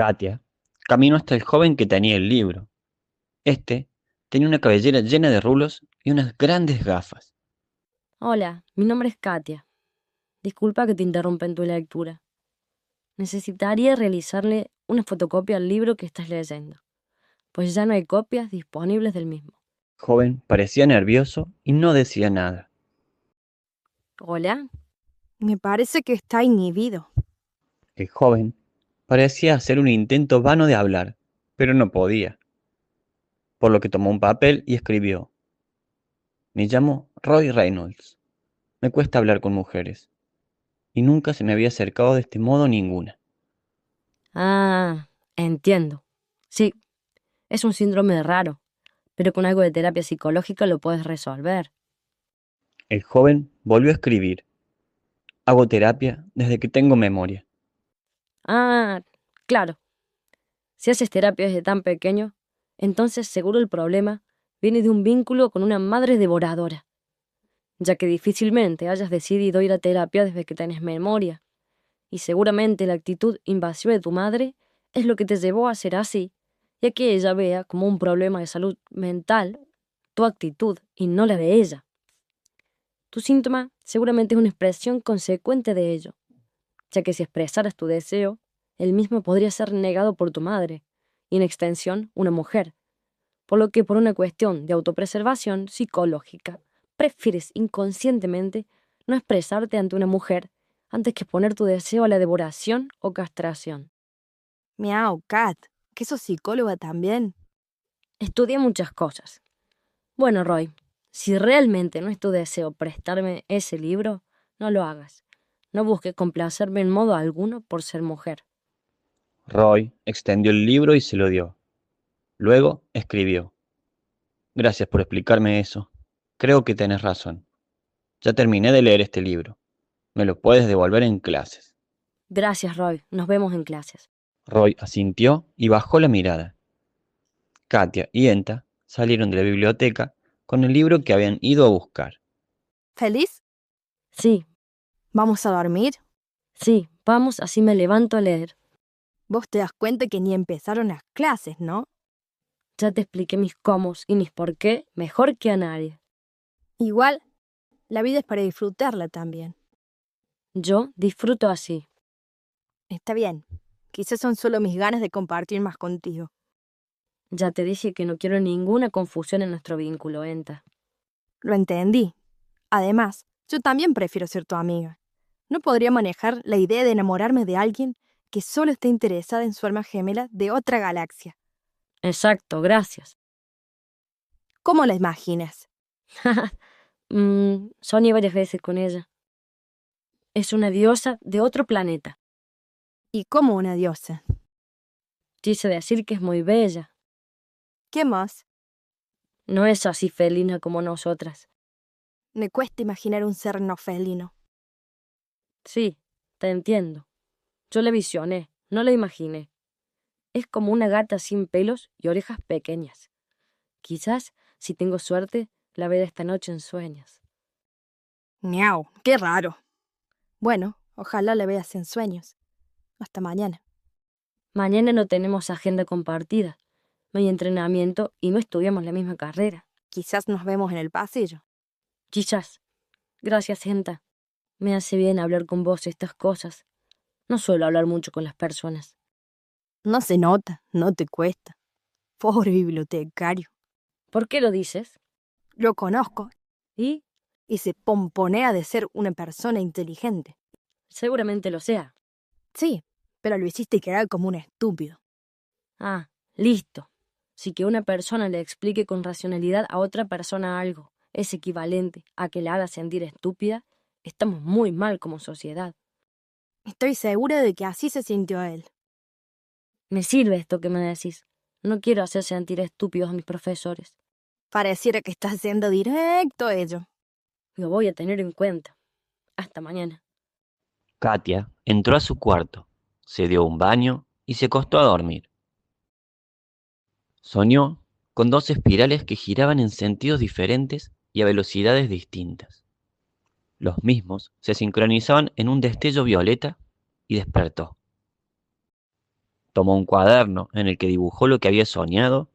Katia caminó hasta el joven que tenía el libro. Este tenía una cabellera llena de rulos y unas grandes gafas. Hola, mi nombre es Katia. Disculpa que te interrumpa en tu lectura. Necesitaría realizarle una fotocopia al libro que estás leyendo, pues ya no hay copias disponibles del mismo. El joven parecía nervioso y no decía nada. Hola, Me parece que está inhibido. El joven parecía hacer un intento vano de hablar, pero no podía, por lo que tomó un papel y escribió: Me llamo Roy Reynolds. Me cuesta hablar con mujeres, y nunca se me había acercado de este modo ninguna. entiendo. Sí, es un síndrome raro, pero con algo de terapia psicológica lo puedes resolver. El joven volvió a escribir: Hago terapia desde que tengo memoria. Ah, claro. Si haces terapia desde tan pequeño, entonces seguro el problema viene de un vínculo con una madre devoradora, ya que difícilmente hayas decidido ir a terapia desde que tenés memoria, y seguramente la actitud invasiva de tu madre es lo que te llevó a ser así, ya que ella vea como un problema de salud mental tu actitud y no la de ella. Tu síntoma seguramente es una expresión consecuente de ello, ya que si expresaras tu deseo, el mismo podría ser negado por tu madre, y en extensión una mujer, por lo que por una cuestión de autopreservación psicológica, prefieres inconscientemente no expresarte ante una mujer antes que poner tu deseo a la devoración o castración. Miau, Kat, que sos psicóloga también. Estudié muchas cosas. Bueno, Roy, si realmente no es tu deseo prestarme ese libro, no lo hagas. No busques complacerme en modo alguno por ser mujer. Roy extendió el libro y se lo dio. Luego escribió: Gracias por explicarme eso. Creo que tenés razón. Ya terminé de leer este libro. Me lo puedes devolver en clases. Gracias, Roy. Nos vemos en clases. Roy asintió y bajó la mirada. Katia y Enta salieron de la biblioteca con el libro que habían ido a buscar. ¿Feliz? Sí, ¿Vamos a dormir? sí, vamos, así me levanto a leer. Vos te das cuenta que ni empezaron las clases, ¿no? Ya te expliqué mis cómo y mis por qué mejor que a nadie. Igual, la vida es para disfrutarla también. Yo disfruto así. Está bien. Quizás son solo mis ganas de compartir más contigo. Ya te dije que no quiero ninguna confusión en nuestro vínculo, Enta. Lo entendí. Además, yo también prefiero ser tu amiga. No podría manejar la idea de enamorarme de alguien que solo está interesada en su alma gemela de otra galaxia. Exacto, gracias. ¿Cómo la imaginas? Soñé varias veces con ella. Es una diosa de otro planeta. ¿Y cómo una diosa? Quise decir que es muy bella. ¿Qué más? No es así felina como nosotras. Me cuesta imaginar un ser no felino. Sí, te entiendo. Yo la visioné, no la imaginé. Es como una gata sin pelos y orejas pequeñas. Quizás, si tengo suerte, la veré esta noche en sueños. Miau, qué raro. Bueno, ojalá la veas en sueños. Hasta mañana. Mañana no tenemos agenda compartida. No hay entrenamiento y no estudiamos la misma carrera. Quizás nos vemos en el pasillo. Quizás. Gracias, Genta. Me hace bien hablar con vos estas cosas. No suelo hablar mucho con las personas. No se nota, no te cuesta. Pobre bibliotecario. ¿Por qué lo dices? Lo conozco Y y se pomponea de ser una persona inteligente. seguramente lo sea. Sí, pero lo hiciste quedar como un estúpido. Ah, listo. Si que una persona le explique con racionalidad a otra persona algo es equivalente a que la haga sentir estúpida, estamos muy mal como sociedad. Estoy segura de que así se sintió él. Me sirve esto que me decís. No quiero hacer sentir estúpidos a mis profesores. Pareciera que estás siendo directo a ello. Lo voy a tener en cuenta. Hasta mañana. Katia entró a su cuarto, se dio un baño y se acostó a dormir. Soñó con dos espirales que giraban en sentidos diferentes y a velocidades distintas. Los mismos se sincronizaban en un destello violeta y despertó. Tomó un cuaderno en el que dibujó lo que había soñado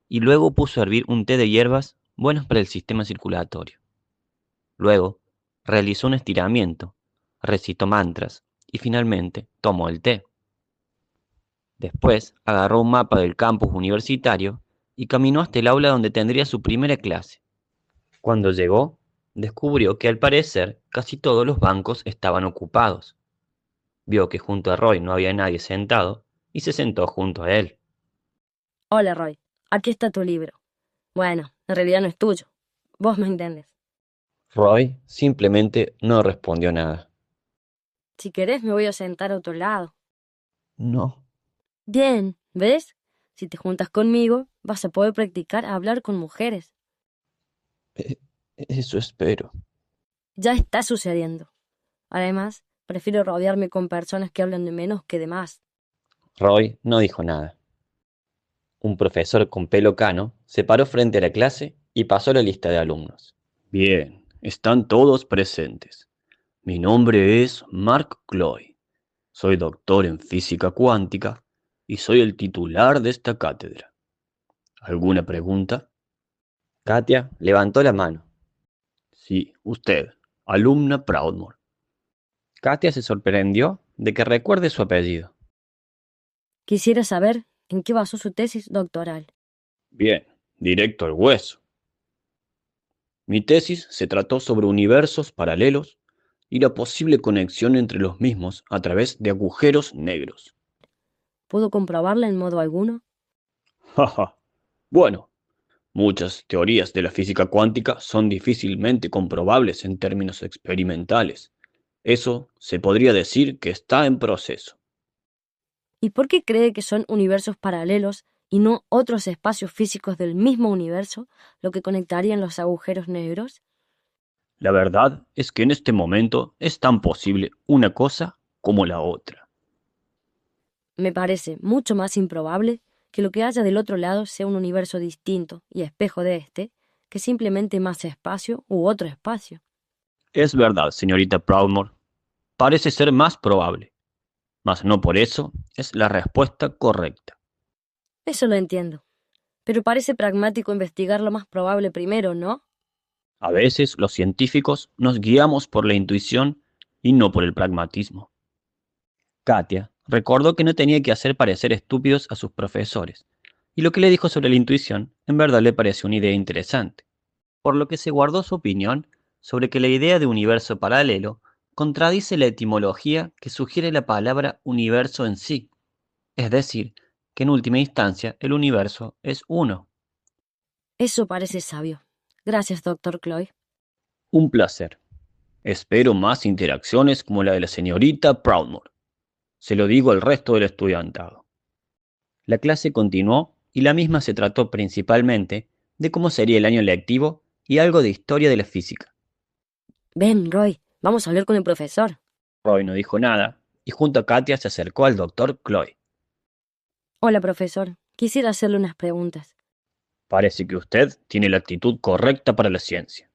y luego puso a hervir un té de hierbas buenas para el sistema circulatorio. Luego, realizó un estiramiento, recitó mantras y finalmente tomó el té. Después, agarró un mapa del campus universitario y caminó hasta el aula donde tendría su primera clase. Cuando llegó, descubrió que al parecer casi todos los bancos estaban ocupados. Vio que junto a Roy no había nadie sentado y se sentó junto a él. Hola, Roy. Aquí está tu libro. Bueno, en realidad no es tuyo. Vos me entendés. Roy simplemente no respondió nada. Si querés, me voy a sentar a otro lado. No. Bien, ¿ves? Si te juntas conmigo, vas a poder practicar a hablar con mujeres. Eso espero. Ya está sucediendo. Además, prefiero rodearme con personas que hablan de menos que de más. Roy no dijo nada. Un profesor con pelo cano se paró frente a la clase y pasó la lista de alumnos. Bien, están todos presentes. Mi nombre es Mark Cloy. Soy doctor en física cuántica y soy el titular de esta cátedra. ¿Alguna pregunta? Katia levantó la mano. Sí, usted, alumna Proudmore. Katia se sorprendió de que recuerde su apellido. Quisiera saber en qué basó su tesis doctoral. Bien, directo al hueso. Mi tesis se trató sobre universos paralelos y la posible conexión entre los mismos a través de agujeros negros. ¿Pudo comprobarla en modo alguno? Jaja. Bueno, muchas teorías de la física cuántica son difícilmente comprobables en términos experimentales. Eso se podría decir que está en proceso. ¿Y por qué cree que son universos paralelos y no otros espacios físicos del mismo universo lo que conectarían los agujeros negros? La verdad es que en este momento es tan posible una cosa como la otra. Me parece mucho más improbable que lo que haya del otro lado sea un universo distinto y espejo de este, que simplemente más espacio u otro espacio. Es verdad, señorita Proudmore. Parece ser más probable, mas no por eso es la respuesta correcta. Eso lo entiendo. Pero parece pragmático investigar lo más probable primero, ¿no? A veces los científicos nos guiamos por la intuición y no por el pragmatismo. Katia recordó que no tenía que hacer parecer estúpidos a sus profesores, y lo que le dijo sobre la intuición en verdad le pareció una idea interesante, por lo que se guardó su opinión sobre que la idea de universo paralelo contradice la etimología que sugiere la palabra universo en sí, es decir, que en última instancia el universo es uno. Eso parece sabio. Gracias, doctor Cloy. Un placer. Espero más interacciones como la de la señorita Proudmore. Se lo digo al resto del estudiantado. La clase continuó y la misma se trató principalmente de cómo sería el año lectivo y algo de historia de la física. Ven, Roy, vamos a hablar con el profesor. Roy no dijo nada y junto a Katia se acercó al doctor Cloy. Hola, profesor. Quisiera hacerle unas preguntas. Parece que usted tiene la actitud correcta para la ciencia.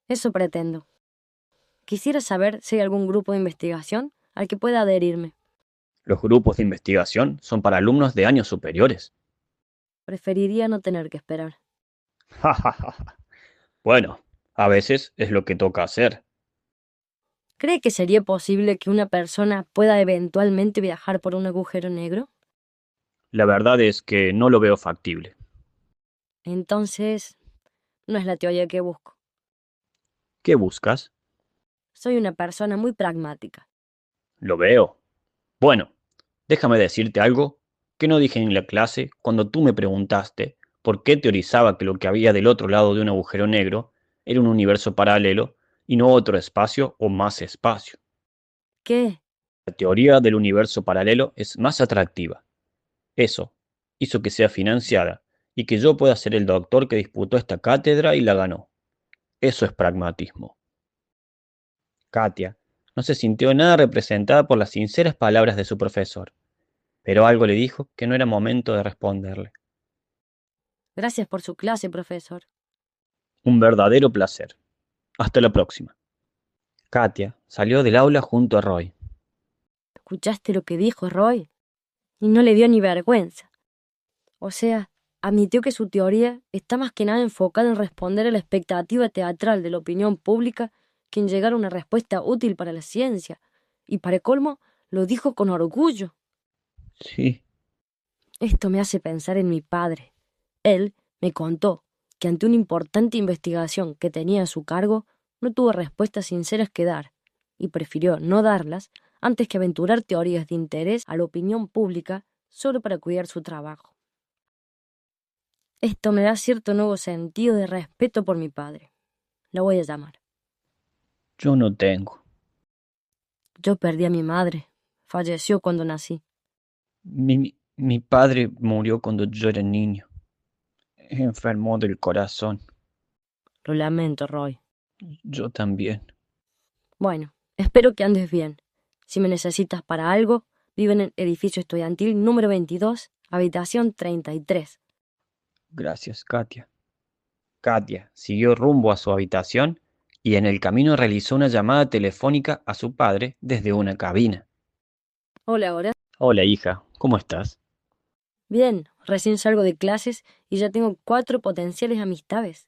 Eso pretendo. Quisiera saber si hay algún grupo de investigación al que pueda adherirme. Los grupos de investigación son para alumnos de años superiores. Preferiría no tener que esperar. Bueno, a veces es lo que toca hacer. ¿Cree que sería posible que una persona pueda eventualmente viajar por un agujero negro? La verdad es que no lo veo factible. Entonces, no es la teoría que busco. ¿Qué buscas? Soy una persona muy pragmática. Lo veo. Bueno, déjame decirte algo que no dije en la clase cuando tú me preguntaste por qué teorizaba que lo que había del otro lado de un agujero negro era un universo paralelo y no otro espacio o más espacio. ¿Qué? La teoría del universo paralelo es más atractiva. Eso hizo que sea financiada y que yo pueda ser el doctor que disputó esta cátedra y la ganó. Eso es pragmatismo. Katia no se sintió nada representada por las sinceras palabras de su profesor, pero algo le dijo que no era momento de responderle. Gracias por su clase, profesor. Un verdadero placer. Hasta la próxima. Katia salió del aula junto a Roy. ¿Escuchaste lo que dijo Roy? y no le dio ni vergüenza. O sea, admitió que su teoría está más que nada enfocada en responder a la expectativa teatral de la opinión pública que en llegar a una respuesta útil para la ciencia, y para colmo lo dijo con orgullo. Sí, Esto me hace pensar en mi padre. Él me contó que ante una importante investigación que tenía a su cargo, no tuvo respuestas sinceras que dar, y prefirió no darlas antes que aventurar teorías de interés a la opinión pública solo para cuidar su trabajo. Esto me da cierto nuevo sentido de respeto por mi padre. Lo voy a llamar. yo no tengo. Yo perdí a mi madre. Falleció cuando nací. Mi padre murió cuando yo era niño. Enfermó del corazón. Lo lamento, Roy. Yo también. Bueno, espero que andes bien. Si me necesitas para algo, vivo en el edificio estudiantil número 22, habitación 33. Gracias, Katia. Katia siguió rumbo a su habitación y en el camino realizó una llamada telefónica a su padre desde una cabina. Hola, ahora. Hola, hija, ¿cómo estás? Bien, recién salgo de clases y ya tengo 4 potenciales amistades.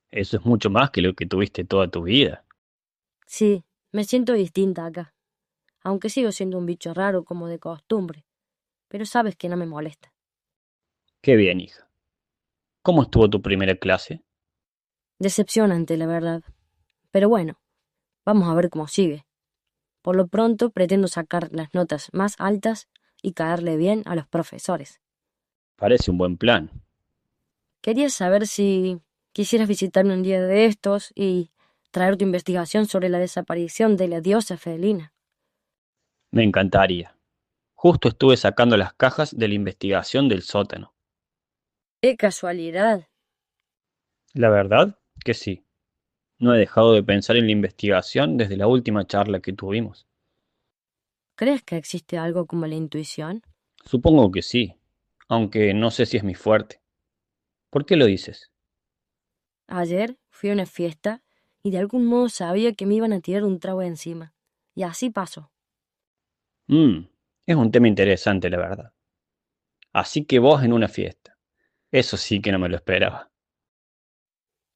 Eso es mucho más que lo que tuviste toda tu vida. Sí, me siento distinta acá, aunque sigo siendo un bicho raro como de costumbre, pero sabes que no me molesta. Qué bien, hija. ¿Cómo estuvo tu primera clase? Decepcionante, la verdad. Pero bueno, vamos a ver cómo sigue. Por lo pronto pretendo sacar las notas más altas y caerle bien a los profesores. Parece un buen plan. Quería saber si quisieras visitarme un día de estos y traer tu investigación sobre la desaparición de la diosa felina. Me encantaría. Justo estuve sacando las cajas de la investigación del sótano. ¡Qué casualidad! La verdad que sí. No he dejado de pensar en la investigación desde la última charla que tuvimos. ¿Crees que existe algo como la intuición? Supongo que sí, aunque no sé si es mi fuerte. ¿Por qué lo dices? Ayer fui a una fiesta y de algún modo sabía que me iban a tirar un trago encima. Y así pasó. Es un tema interesante, la verdad. Así que vos en una fiesta. Eso sí que no me lo esperaba.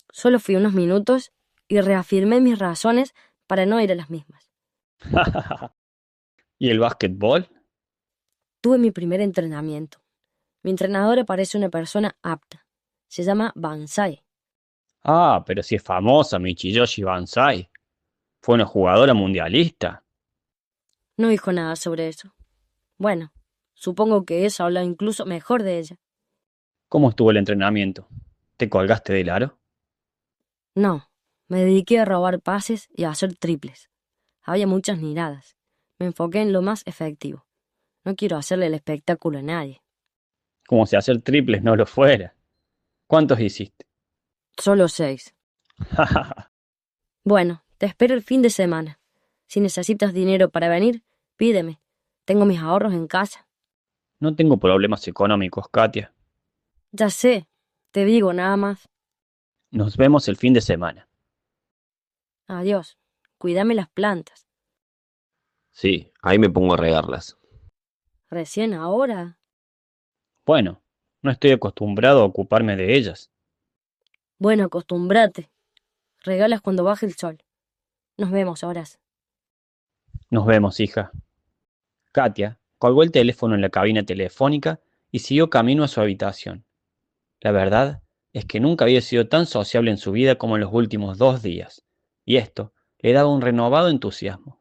Solo fui unos minutos y reafirmé mis razones para no ir a las mismas. ¿Y el básquetbol? Tuve mi primer entrenamiento. Mi entrenadora parece una persona apta. Se llama Bansai. Ah, pero si es famosa Michiyoshi Bansai. Fue una jugadora mundialista. No dijo nada sobre eso. Bueno, supongo que eso habla incluso mejor de ella. ¿Cómo estuvo el entrenamiento? ¿Te colgaste del aro? No, me dediqué a robar pases y a hacer triples. Había muchas miradas. Me enfoqué en lo más efectivo. No quiero hacerle el espectáculo a nadie. Como si hacer triples no lo fuera. ¿Cuántos hiciste? Solo 6. Bueno, te espero el fin de semana. Si necesitas dinero para venir, pídeme. Tengo mis ahorros en casa. No tengo problemas económicos, Katia. Ya sé, te digo nada más. Nos vemos el fin de semana. Adiós. Cuídame las plantas. Sí, ahí me pongo a regarlas. ¿Recién ahora? Bueno, no estoy acostumbrado a ocuparme de ellas. Bueno, acostúmbrate. Regalas cuando baje el sol. Nos vemos, Horas. Nos vemos, hija. Katia colgó el teléfono en la cabina telefónica y siguió camino a su habitación. La verdad es que nunca había sido tan sociable en su vida como en los últimos 2 días, y esto le daba un renovado entusiasmo.